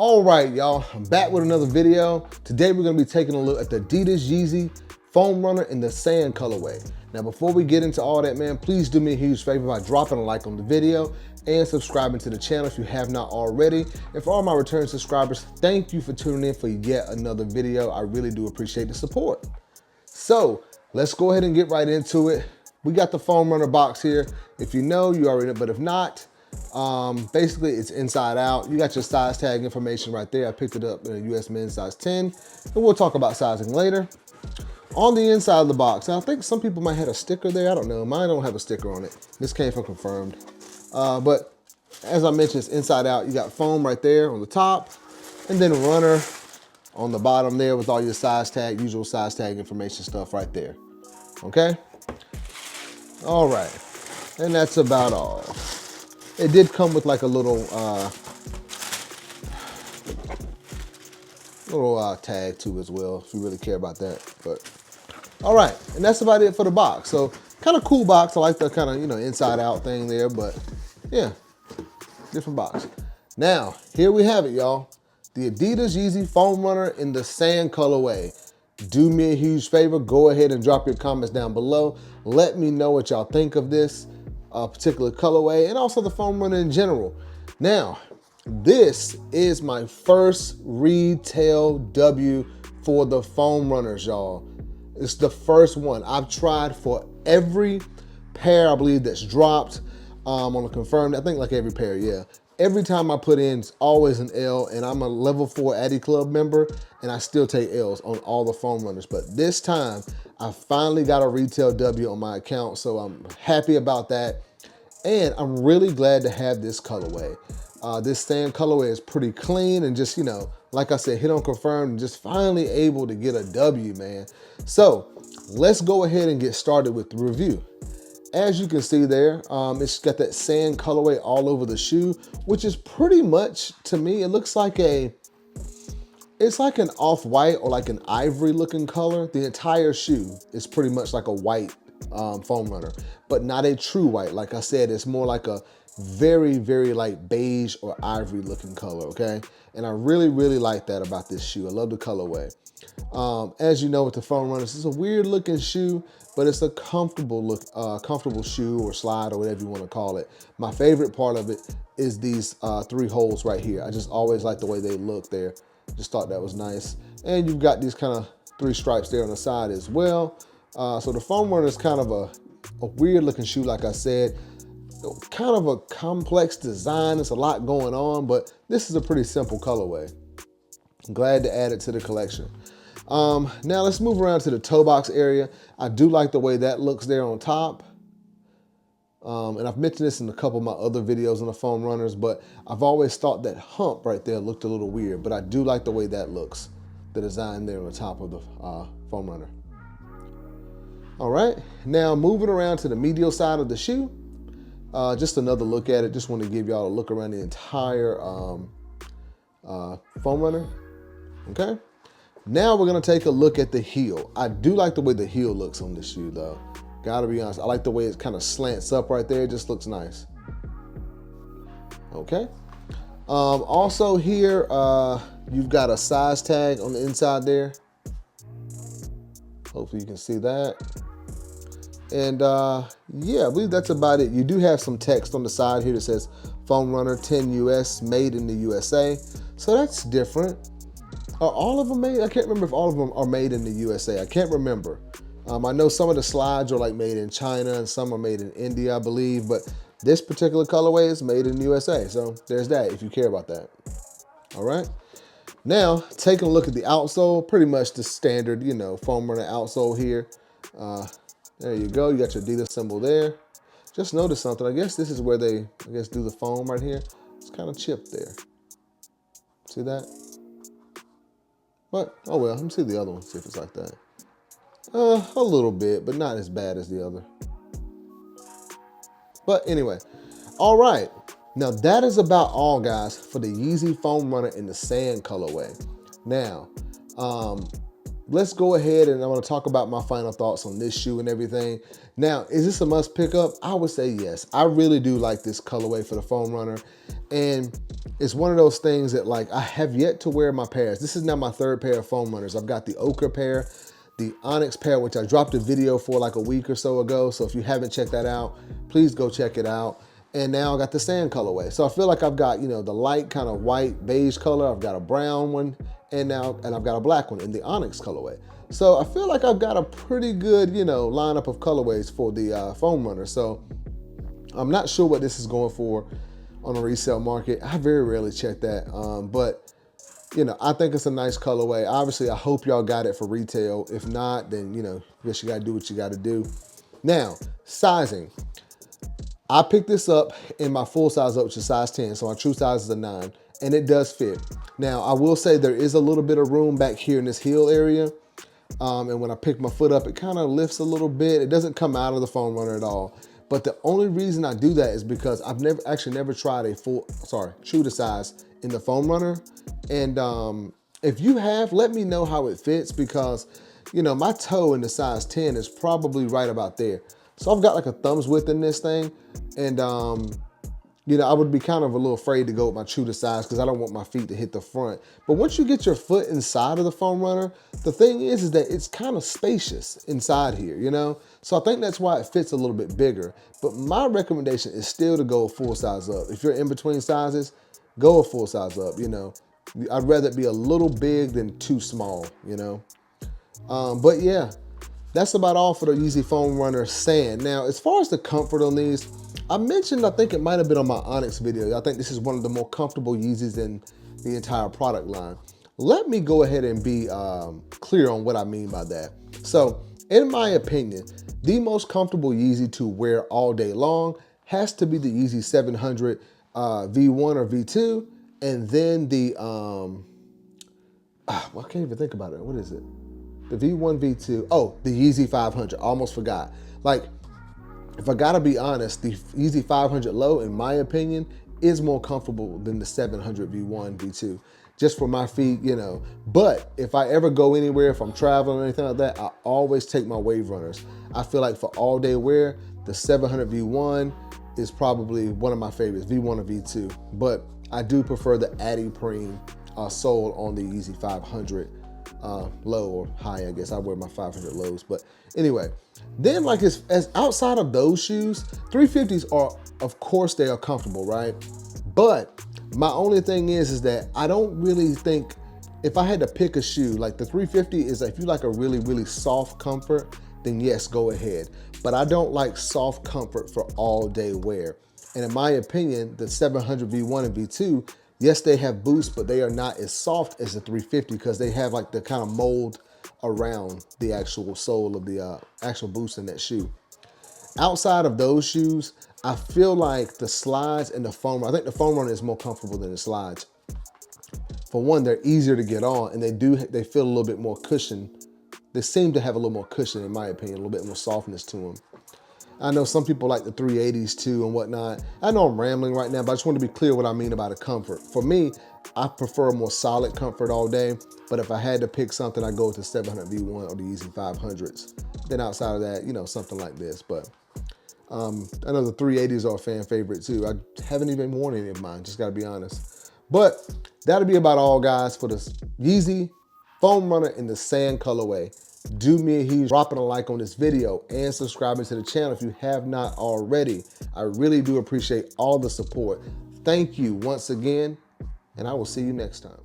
All right, y'all, I'm back with another video. Today we're gonna be taking a look at the Adidas Yeezy Foam Runner in the sand colorway. Now, before we get into all that, man, please do me a huge favor by dropping a like on the video and subscribing to the channel if you have not already. And for all my return subscribers, thank you for tuning in for yet another video. I really do appreciate the support. So let's go ahead and get right into it. We got the Foam Runner box here. If you know, you already know, but if not, basically it's inside out. You got your size tag information right there. I picked it up in a US men's size 10, and we'll talk about sizing later. On the inside of the box, I think some people might have a sticker there. I don't know. Mine don't have a sticker on it. This came from Confirmed. But as I mentioned, it's inside out. You got foam right there on the top, and then runner on the bottom there with all your size tag, usual size tag information stuff right there. Okay? All right. And that's about all. It did come with like a little tag too as well, if you really care about that. But all right, and that's about it for the box. So kind of cool box. I like the kind of, you know, inside out thing there, but yeah, different box. Now, here we have it, y'all. The Adidas Yeezy Foam Runner in the sand colorway. Do me a huge favor, go ahead and drop your comments down below. Let me know what y'all think of this particular colorway and also the Foam Runner in general. Now, this is my first retail W for the Foam Runners, y'all. It's the first one. I've tried for every pair, I believe, that's dropped on the Confirmed. I think like every pair, yeah. Every time I put in, it's always an L, and I'm a level 4 Addy Club member, and I still take L's on all the Foam Runners. But this time, I finally got a retail W on my account, so I'm happy about that. And I'm really glad to have this colorway. This sand colorway is pretty clean and just, you know, like I said, hit on Confirmed and just finally able to get a W, man. So let's go ahead and get started with the review. As you can see there, it's got that sand colorway all over the shoe, which is pretty much, to me, it looks like it's like an off-white or like an ivory looking color. The entire shoe is pretty much like a white Foam Runner, but not a true white. Like I said, it's more like a very, very like beige or ivory looking color, okay? And I really, really like that about this shoe. I love the colorway. As you know, with the Foam Runners, it's a weird looking shoe, but it's a comfortable shoe or slide or whatever you want to call it. My favorite part of it is these 3 holes right here. I just always like the way they look there. Just thought that was nice. And you've got these kind of 3 stripes there on the side as well. So the Foam Runner is kind of a weird looking shoe, like I said. Kind of a complex design. There's a lot going on, but this is a pretty simple colorway. I'm glad to add it to the collection. Now let's move around to the toe box area. I do like the way that looks there on top. And I've mentioned this in a couple of my other videos on the Foam Runners, but I've always thought that hump right there looked a little weird, but I do like the way that looks, the design there on the top of the Foam Runner. All right, now moving around to the medial side of the shoe. Just another look at it. Just want to give y'all a look around the entire Foam Runner, okay? Now we're gonna take a look at the heel. I do like the way the heel looks on this shoe though. Gotta be honest, I like the way it kind of slants up right there. It just looks nice. Okay. Also here, you've got a size tag on the inside there. Hopefully you can see that. And yeah, I believe that's about it. You do have some text on the side here that says Foam Runner 10 US, made in the USA. So that's different. Are all of them made? I can't remember if all of them are made in the USA. I can't remember. I know some of the slides are like made in China and some are made in India, I believe, but this particular colorway is made in the USA. So there's that if you care about that. All right. Now, taking a look at the outsole, pretty much the standard, you know, Foam Runner outsole here. There you go. You got your Adidas symbol there. Just noticed something. I guess this is where they, do the foam right here. It's kind of chipped there. See that? But, oh well, let me see the other one, see if it's like that. A little bit, but not as bad as the other. But anyway, all right. Now that is about all, guys, for the Yeezy Foam Runner in the sand colorway. Now, let's go ahead and I'm going to talk about my final thoughts on this shoe and everything. Now, is this a must pick up? I would say yes. I really do like this colorway for the foam runner. And it's one of those things that like I have yet to wear my pairs. This is now my third pair of foam runners. I've got the ochre pair, the onyx pair, which I dropped a video for like a week or so ago. So if you haven't checked that out, please go check it out. And now I got the sand colorway. So I feel like I've got, you know, the light kind of white beige color. I've got a brown one and I've got a black one in the onyx colorway. So I feel like I've got a pretty good, you know, lineup of colorways for the foam runner. So I'm not sure what this is going for on the resale market. I very rarely check that. But you know, I think it's a nice colorway. Obviously, I hope y'all got it for retail. If not, then, you know, I guess you gotta do what you gotta do. Now, sizing. I picked this up in my full size up, which is size 10, so my true size is a 9, and it does fit. Now, I will say there is a little bit of room back here in this heel area, and when I pick my foot up, it kind of lifts a little bit. It doesn't come out of the foam runner at all. But the only reason I do that is because I've never tried a true to size in the foam runner. And if you have, let me know how it fits, because, you know, my toe in the size 10 is probably right about there. So I've got like a thumb's width in this thing. And, you know, I would be kind of a little afraid to go with my true to size because I don't want my feet to hit the front. But once you get your foot inside of the foam runner, the thing is that it's kind of spacious inside here, you know? So I think that's why it fits a little bit bigger. But my recommendation is still to go full size up. If you're in between sizes, go a full size up, you know? I'd rather it be a little big than too small, you know? But yeah, that's about all for the Yeezy Foam Runner Sand. Now, as far as the comfort on these, I mentioned, I think it might have been on my Onyx video, I think this is one of the more comfortable Yeezys in the entire product line. Let me go ahead and be clear on what I mean by that. So, in my opinion, the most comfortable Yeezy to wear all day long has to be the Yeezy 700 V1 or V2, and then the, I can't even think about it. What is it? The V1, V2, oh, the Yeezy 500, almost forgot. Like, if I gotta be honest, the Yeezy 500 low, in my opinion, is more comfortable than the 700 V1, V2, just for my feet, you know. But if I ever go anywhere, if I'm traveling or anything like that, I always take my wave runners. I feel like for all day wear, the 700 V1 is probably one of my favorites, V1 or V2. But I do prefer the Adiprene sole on the Yeezy 500 low or high, I guess. I wear my 500 lows, but anyway. Then like as outside of those shoes, 350s are, of course they are comfortable, right? But my only thing is that I don't really think, if I had to pick a shoe, like the 350 is, if you like a really, really soft comfort, then yes, go ahead. But I don't like soft comfort for all day wear. And in my opinion, the 700 V1 and V2, yes, they have boosts, but they are not as soft as the 350 because they have like the kind of mold around the actual sole of the actual boost in that shoe. Outside of those shoes, I feel like the slides and the foam, I think the foam runner is more comfortable than the slides. For one, they're easier to get on, and they feel a little bit more cushion. They seem to have a little more cushion, in my opinion, a little bit more softness to them. I know some people like the 380s too and whatnot. I know I'm rambling right now, but I just want to be clear what I mean about a comfort. For me, I prefer a more solid comfort all day, but if I had to pick something, I'd go with the 700 V1 or the Yeezy 500s. Then outside of that, you know, something like this. But I know the 380s are a fan favorite too. I haven't even worn any of mine, just gotta be honest. But that'll be about all, guys, for the Yeezy Foam Runner in the sand colorway. Do me a huge dropping a like on this video and subscribing to the channel if you have not already. I really do appreciate all the support. Thank you once again, and I will see you next time.